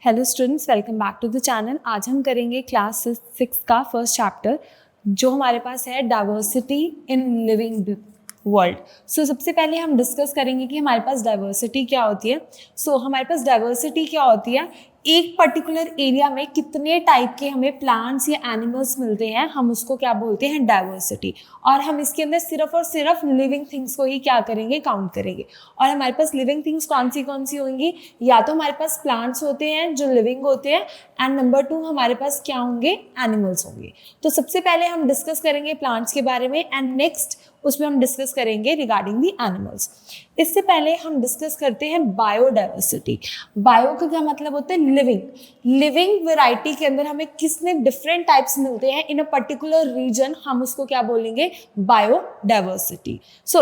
Hello students, welcome back to the channel. आज हम करेंगे क्लास 6 का फर्स्ट चैप्टर जो हमारे पास है डाइवर्सिटी इन लिविंग वर्ल्ड। सबसे पहले हम डिस्कस करेंगे कि हमारे पास डाइवर्सिटी क्या होती है। हमारे पास डाइवर्सिटी क्या होती है, एक पर्टिकुलर एरिया में कितने टाइप के हमें प्लांट्स या एनिमल्स मिलते हैं, हम उसको क्या बोलते हैं, डाइवर्सिटी। और हम इसके अंदर सिर्फ और सिर्फ लिविंग थिंग्स को ही क्या करेंगे, काउंट करेंगे। और हमारे पास लिविंग थिंग्स कौन सी होंगी, या तो हमारे पास प्लांट्स होते हैं जो लिविंग होते हैं, एंड नंबर 2 हमारे पास क्या होंगे, एनिमल्स होंगे। तो सबसे पहले हम डिस्कस करेंगे प्लांट्स के बारे में, एंड नेक्स्ट उसमें हम डिस्कस करेंगे रिगार्डिंग दी एनिमल्स। इससे पहले हम डिस्कस करते हैं बायोडाइवर्सिटी। बायो का क्या मतलब होता है, लिविंग वैरायटी के अंदर हमें किसने डिफरेंट टाइप्स मिलते हैं इन अ पर्टिकुलर रीजन, हम उसको क्या बोलेंगे, बायोडाइवर्सिटी।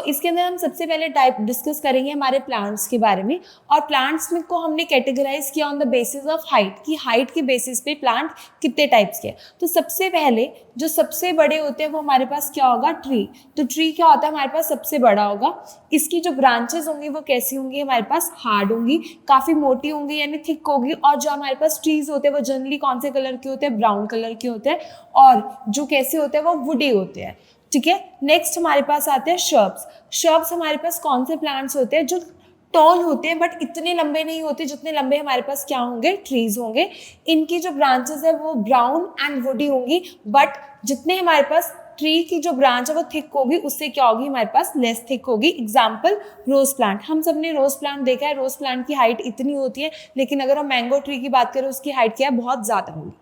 इसके अंदर हम सबसे पहले टाइप डिस्कस करेंगे हमारे प्लांट्स के बारे में। और प्लांट्स में को हमने कैटेगराइज किया on the basis of height, की हाइट के बेसिस पे प्लांट कितने टाइप्स के। तो सबसे पहले जो सबसे बड़े होते हैं वो हमारे पास क्या होगा, ट्री। तो ट्री क्या होता है, हमारे पास सबसे बड़ा होगा। इसकी जो ब्रांचेस होंगी वो कैसी होंगी, हमारे पास हार्ड होंगी, काफी मोटी होंगी, यानी थिक होगी। और जो हमारे पास ट्रीज होते हैं वो जनरली कौन से कलर के होते हैं, ब्राउन कलर के होते हैं। और जो कैसे होते हैं, वो वुडी होते हैं। ठीक है, नेक्स्ट हमारे पास आते हैं शर्ब्स हमारे पास कौन से प्लांट्स होते हैं, जो टॉल होते हैं बट इतने लंबे नहीं होते जितने लंबे हमारे पास क्या होंगे, ट्रीज होंगे। इनकी जो ब्रांचेस है वो ब्राउन एंड वुडी होंगी, बट जितने हमारे पास ट्री की जो ब्रांच है वो थिक होगी, उससे क्या होगी, हमारे पास लेस थिक होगी। एग्जाम्पल रोज प्लांट, हम सब ने रोज प्लांट देखा है। रोज प्लांट की हाइट इतनी होती है, लेकिन अगर हम मैंगो ट्री की बात करें उसकी हाइट क्या है, बहुत ज्यादा होगी।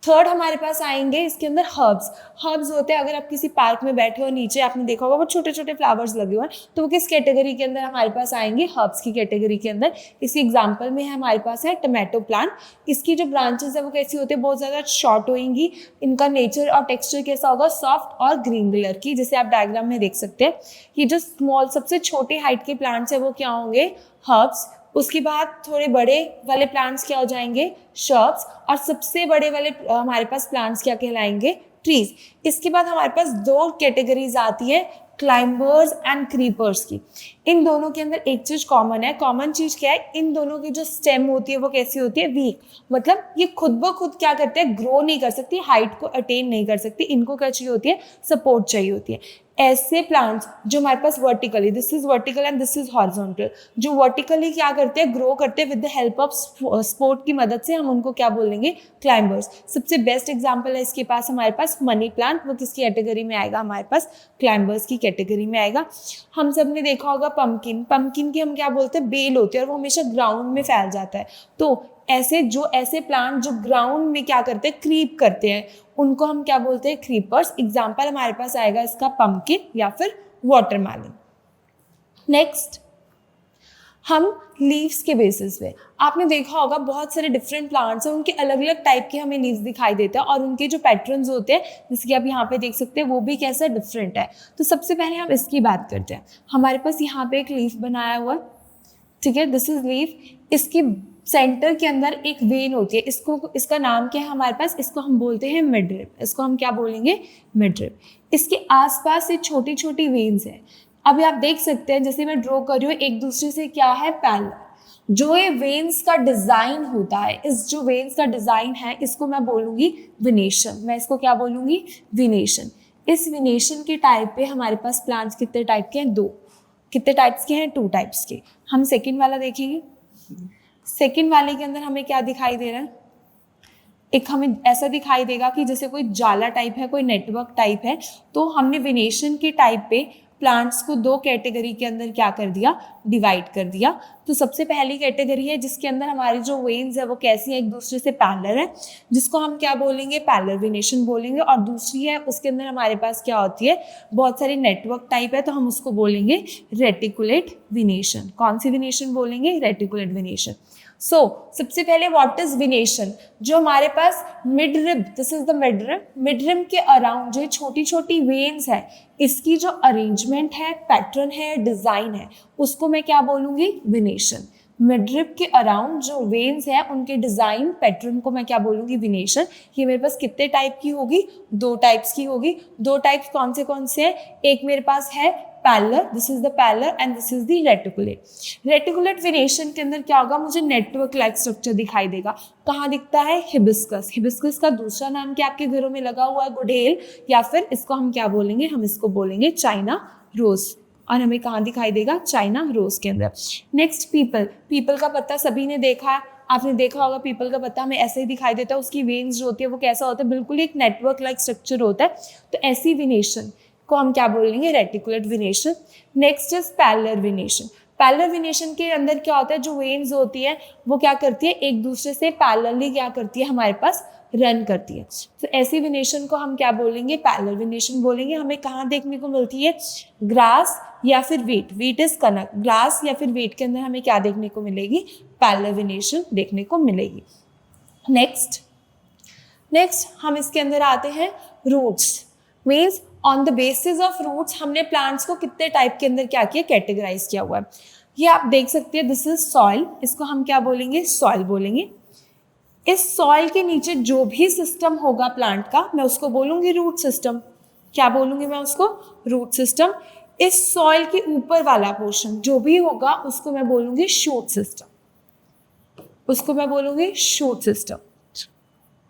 थर्ड हमारे पास आएंगे इसके अंदर हर्ब्स होते हैं। अगर आप किसी पार्क में बैठे हो, नीचे आपने देखा होगा वो छोटे छोटे फ्लावर्स लगे हुए हैं, तो वो किस कैटेगरी के अंदर हमारे पास आएंगे, हर्ब्स की कैटेगरी के अंदर। इसी एग्जांपल में हमारे पास है टमाटो प्लांट। इसकी जो ब्रांचेस है वो कैसी होती है, बहुत ज़्यादा शॉर्ट होंगी। इनका नेचर और टेक्सचर कैसा होगा, सॉफ्ट और ग्रीन कलर की, जैसे आप डायग्राम में देख सकते हैं। ये जो स्मॉल सबसे छोटे हाइट के प्लांट्स है वो क्या होंगे, हर्ब्स। उसके बाद थोड़े बड़े वाले प्लांट्स क्या हो जाएंगे, शर्ब्स। और सबसे बड़े वाले हमारे पास प्लांट्स क्या कहलाएंगे, ट्रीज। इसके बाद हमारे पास दो कैटेगरीज आती है, क्लाइंबर्स एंड क्रीपर्स की। इन दोनों के अंदर एक चीज कॉमन है। कॉमन चीज क्या है, इन दोनों की जो स्टेम होती है वो कैसी होती है, वीक। मतलब ये खुद ब खुद क्या करते हैं, ग्रो नहीं कर सकती, हाइट को अटेन नहीं कर सकती। इनको क्या चाहिए होती है, सपोर्ट चाहिए होती है। ऐसे प्लांट्स जो हमारे पास vertically, this is vertical and this is horizontal, जो वर्टिकली क्या करते हैं, ग्रो करते हैं with the help of support की मदद से, हम उनको क्या बोलेंगे, क्लाइंबर्स। सबसे बेस्ट एग्जांपल है इसके पास हमारे पास मनी प्लांट। वो किसकी कैटेगरी में आएगा, हमारे पास क्लाइंबर्स की कैटेगरी में आएगा। हम सब ने देखा होगा पंपकिन की हम क्या बोलते हैं, बेल होती है, और वो हमेशा ग्राउंड में फैल जाता है। तो ऐसे प्लांट जो ग्राउंड में क्या करते हैं, क्रीप करते हैं, उनको हम क्या बोलते हैं, क्रीपर्स। एग्जाम्पल हमारे पास आएगा इसका पंपकिन या फिर वाटरमेलन। नेक्स्ट हम लीव्स के बेसिस पे, आपने देखा होगा बहुत सारे डिफरेंट प्लांट्स हैं, उनके अलग अलग टाइप के हमें लीव्स दिखाई देते हैं, और उनके जो पैटर्न्स होते हैं, जैसे कि आप यहाँ पे देख सकते हैं, वो भी कैसा डिफरेंट है। तो सबसे पहले हम इसकी बात करते हैं। हमारे पास यहाँ पे एक लीफ बनाया हुआ है, ठीक है, दिस इज लीफ। इसकी सेंटर के अंदर एक वेन होती है, इसका नाम क्या है हमारे पास, इसको हम बोलते हैं मिडरिब। इसको हम क्या बोलेंगे, मिडरिब। इसके आसपास ये छोटी छोटी वेन्स हैं। अभी आप देख सकते हैं, जैसे मैं ड्रॉ कर रही हूँ, एक दूसरे से क्या है, पैरेलल। जो ये वेन्स का डिजाइन होता है, इस जो वेन्स का डिजाइन है, इसको मैं बोलूंगी विनेशन। मैं इसको क्या बोलूंगी, विनेशन। इस विनेशन के टाइप पे हमारे पास प्लांट्स कितने टाइप के हैं, दो। कितने टाइप्स के हैं, 2 टाइप्स के। हम सेकेंड वाला देखेंगे। सेकेंड वाले के अंदर हमें क्या दिखाई दे रहा है, एक हमें ऐसा दिखाई देगा कि जैसे कोई जाला टाइप है, कोई नेटवर्क टाइप है। तो हमने विनेशन के टाइप पे प्लांट्स को 2 कैटेगरी के अंदर क्या कर दिया, डिवाइड कर दिया। तो सबसे पहली कैटेगरी है जिसके अंदर हमारी जो वेन्स है वो कैसी है, एक दूसरे से पैरेलल है, जिसको हम क्या बोलेंगे, पैरेलल विनेशन बोलेंगे। और दूसरी है, उसके अंदर हमारे पास क्या होती है, बहुत सारी नेटवर्क टाइप है, तो हम उसको बोलेंगे रेटिकुलेट विनेशन। कौन सी विनेशन बोलेंगे, रेटिकुलेट विनेशन। सबसे पहले व्हाट इज विनेशन, जो हमारे पास midrib, this is the midrib के अराउंड जो छोटी छोटी वेन्स है, इसकी जो अरेंजमेंट है, पैटर्न है, डिजाइन है, उसको मैं क्या बोलूंगी, विनेशन। मिडरिब के अराउंड जो वेन्स है, उनके डिजाइन पैटर्न को मैं क्या बोलूंगी, विनेशन। ये मेरे पास कितने टाइप की होगी, 2 टाइप्स की होगी। 2 टाइप्स कौन से हैं, एक मेरे पास है parallel, this is the parallel and this is the reticulate. Reticulate venation के अंदर क्या होगा, मुझे नेटवर्क लाइक स्ट्रक्चर दिखाई देगा। कहाँ दिखता है, हिबिस्कस। हिबिस्कस का दूसरा नाम क्या आपके घरों में लगा हुआ है, गुड़हेल, या फिर इसको हम क्या बोलेंगे, हम इसको बोलेंगे चाइना रोज, और हमें कहाँ दिखाई देगा, चाइना रोज के अंदर। Next people. पीपल का पत्ता सभी ने देखा है, आपने देखा होगा पीपल का पत्ता हमें ऐसे ही दिखाई देता है, उसकी वेन्स जो होती है वो कैसा होता है, बिल्कुल एक नेटवर्क लाइक स्ट्रक्चर होता है। तो ऐसी वेनेशन को हम क्या बोलेंगे, reticulate venation. Next is parallel venation. Parallel venation के अंदर क्या होता है, जो वेन्स होती है वो क्या करती है, एक दूसरे से पैरेलली क्या करती है, हमारे पास रन करती है। तो ऐसी वेनेशन को हम क्या बोलेंगे, पैरेलल वेनेशन बोलेंगे। हमें कहाँ देखने को मिलती है, ग्रास या फिर wheat. Wheat is Kanak. Grass या फिर वीट के अंदर हमें क्या देखने को मिलेगी, पैरेलल वेनेशन देखने को मिलेगी। नेक्स्ट हम इसके अंदर आते हैं roots. Means on the basis of roots हमने प्लांट्स को कितने टाइप के अंदर क्या किया, कैटेगराइज किया हुआ है। ये आप देख सकते हैं, दिस इज सॉइल, इसको हम क्या बोलेंगे, सॉइल बोलेंगे। इस सॉइल के नीचे जो भी सिस्टम होगा प्लांट का, मैं उसको बोलूंगी रूट सिस्टम। क्या बोलूंगी मैं उसको, रूट सिस्टम। इस सॉइल के ऊपर वाला पोर्शन जो भी होगा उसको मैं बोलूंगी शूट सिस्टम, उसको मैं बोलूंगी शूट सिस्टम।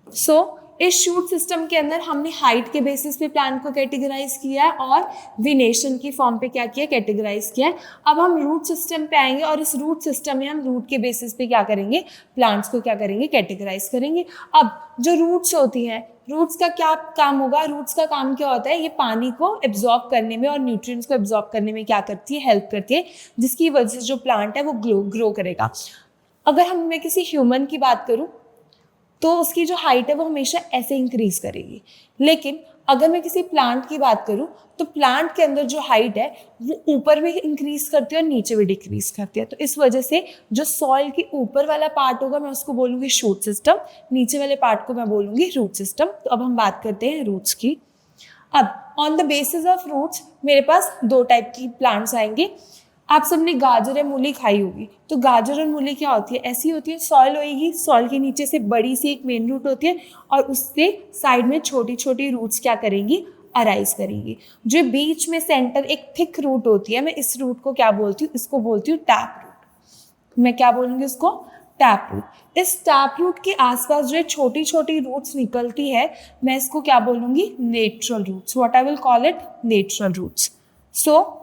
सो इस शूट सिस्टम के अंदर हमने हाइट के बेसिस पे प्लांट को कैटेगराइज किया है और वेनेशन की फॉर्म पे क्या किया, कैटेगराइज किया है। अब हम रूट सिस्टम पे आएंगे और इस रूट सिस्टम में हम रूट के बेसिस पे क्या करेंगे, प्लांट्स को क्या करेंगे, कैटेगराइज करेंगे। अब जो रूट्स होती हैं, रूट्स का क्या काम होगा, रूट्स का काम क्या होता है, ये पानी को एब्जॉर्ब करने में और न्यूट्रिएंट्स को एब्जॉर्ब करने में क्या करती है, हेल्प करती है, जिसकी वजह से जो प्लांट है वो ग्रो करेगा। अगर मैं किसी ह्यूमन की बात करूँ तो उसकी जो हाइट है वो हमेशा ऐसे इंक्रीज करेगी, लेकिन अगर मैं किसी प्लांट की बात करूं तो प्लांट के अंदर जो हाइट है वो ऊपर भी इंक्रीज करती है और नीचे भी डिक्रीज करती है। तो इस वजह से जो सॉइल के ऊपर वाला पार्ट होगा मैं उसको बोलूंगी शूट सिस्टम, नीचे वाले पार्ट को मैं बोलूंगी रूट सिस्टम। तो अब हम बात करते हैं रूट्स की। अब on the basis of roots मेरे पास दो टाइप की प्लांट्स आएंगे। आप सबने गाजर या मूली खाई होगी, तो गाजर और मूली क्या होती है, ऐसी होती है, सॉइल होएगी, सॉइल के नीचे से बड़ी सी एक मेन रूट होती है और उससे साइड में छोटी छोटी रूट्स क्या करेंगी, अराइज करेंगी। जो बीच में सेंटर एक थिक रूट होती है, मैं इस रूट को क्या बोलती हूँ, इसको बोलती हूँ टैप रूट। मैं क्या बोलूँगी इसको, टैप रूट। इस टैप रूट के आसपास जो छोटी छोटी रूट्स निकलती है मैं इसको क्या बोलूँगी, lateral roots. What I will call it, lateral roots. So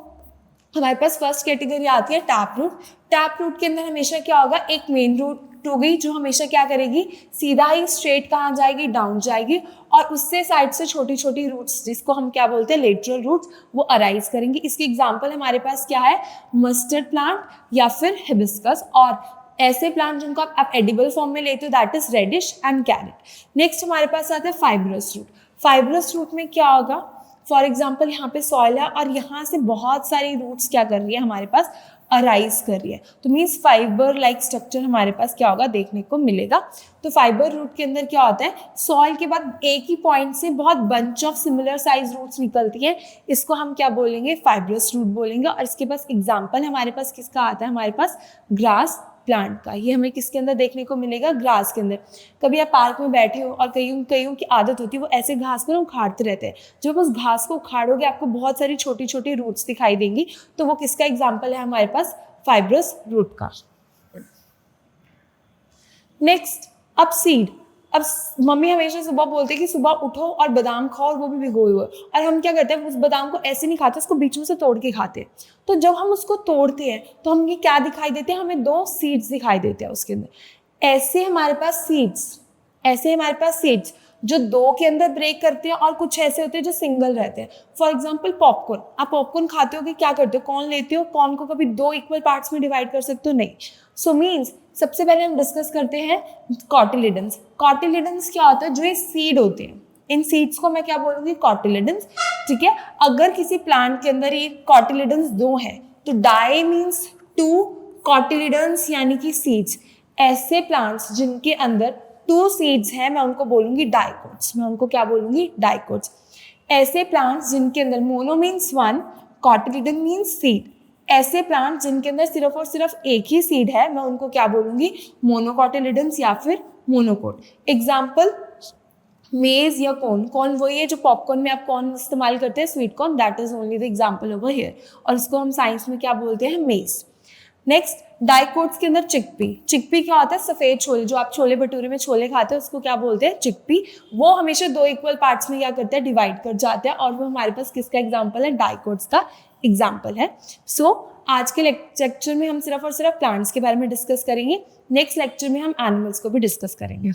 हमारे पास फर्स्ट कैटेगरी आती है टैप रूट। टैप रूट के अंदर हमेशा क्या होगा, एक मेन रूट हो गई जो हमेशा क्या करेगी, सीधा ही स्ट्रेट कहाँ जाएगी, डाउन जाएगी, और उससे साइड से छोटी छोटी रूट्स जिसको हम क्या बोलते हैं, लेटरल रूट्स, वो अराइज करेंगी। इसकी एग्जांपल हमारे पास क्या है, मस्टर्ड प्लांट या फिर हिबिस्कस, और ऐसे प्लांट जिनको आप एडिबल फॉर्म में लेते हो that is radish and carrot. Next हमारे पास आता है फाइब्रस रूट। फाइब्रस रूट में क्या होगा, फॉर एग्जाम्पल यहाँ पे सॉइल है और यहाँ से बहुत सारी रूट्स क्या कर रही है, हमारे पास अराइज कर रही है, तो मीन्स फाइबर लाइक स्ट्रक्चर हमारे पास क्या होगा, देखने को मिलेगा। तो फाइबर रूट के अंदर क्या होता है, सॉइल के बाद एक ही पॉइंट से बहुत bunch of similar size roots निकलती हैं, इसको हम क्या बोलेंगे, फाइब्रस रूट बोलेंगे। और इसके पास एग्जाम्पल हमारे पास किसका आता है, हमारे पास ग्रास प्लांट का। ये हमें किसके अंदर देखने को मिलेगा, ग्रास के अंदर। कभी आप पार्क में बैठे हो और कईयों की आदत होती है वो ऐसे घास को उखाड़ते रहते हैं, जब उस घास को उखाड़ोगे आपको बहुत सारी छोटी छोटी रूट्स दिखाई देंगी, तो वो किसका एग्जाम्पल है, हमारे पास फाइब्रस रूट का। नेक्स्ट अब सीड। अब मम्मी हमेशा सुबह बोलती है कि सुबह उठो और बादाम खाओ, और वो भी भिगोए हुए, और हम क्या करते हैं, उस बादाम को ऐसे नहीं खाते, उसको बीच में से तोड़ के खाते हैं। तो जब हम उसको तोड़ते हैं तो हम ये क्या दिखाई देते हैं, हमें दो सीड्स दिखाई देते हैं उसके अंदर। ऐसे हमारे पास सीड्स जो दो के अंदर ब्रेक करते हैं, और कुछ ऐसे होते हैं जो सिंगल रहते हैं। फॉर एग्जाम्पल पॉपकॉर्न, आप पॉपकॉर्न खाते हो कि क्या करते हो, कॉर्न लेते हो, कॉर्न को कभी दो इक्वल पार्ट्स में डिवाइड कर सकते हो, नहीं। सो मीन्स सबसे पहले हम डिस्कस करते हैं कॉटिलिडन्स। कॉटिलिडन्स क्या होता है, जो ये सीड होते हैं, इन सीड्स को मैं क्या बोलूँगी, कॉटिलिडन्स। ठीक है, अगर किसी प्लांट के अंदर ये कॉटिलिडन्स दो हैं तो डाई मीन्स टू, कॉटिलिडन्स यानी कि सीड्स। ऐसे प्लांट्स जिनके अंदर टू सीड्स हैं मैं उनको बोलूँगी डाइकोट्स, मैं उनको क्या बोलूँगी, डाइकोट्स। ऐसे प्लांट्स जिनके अंदर mono means one, cotyledon means seed. ऐसे प्लांट जिनके अंदर सिर्फ और सिर्फ एक ही सीड है मैं उनको क्या बोलूँगी, मोनोकॉटिलिडन्स या फिर मोनोकोट। एग्जाम्पल मेज या कॉर्न वही है जो पॉपकॉर्न में आप कॉर्न इस्तेमाल करते हैं, sweet corn, that is only the example over here, और उसको हम साइंस में क्या बोलते हैं, मेज। नेक्स्ट, डाइकोट्स के अंदर चिकपी क्या होता है, सफेद छोले, जो आप छोले भटूरे में छोले खाते हैं उसको क्या बोलते हैं, चिकपी। वो हमेशा 2 इक्वल पार्ट्स में क्या करते हैं, डिवाइड कर जाते हैं, और वो हमारे पास किसका एग्जाम्पल है, डाइकोट्स का एग्जाम्पल है। सो आज के लेक्चर में हम सिर्फ और सिर्फ प्लांट्स के बारे में डिस्कस करेंगे, नेक्स्ट लेक्चर में हम एनिमल्स को भी डिस्कस करेंगे।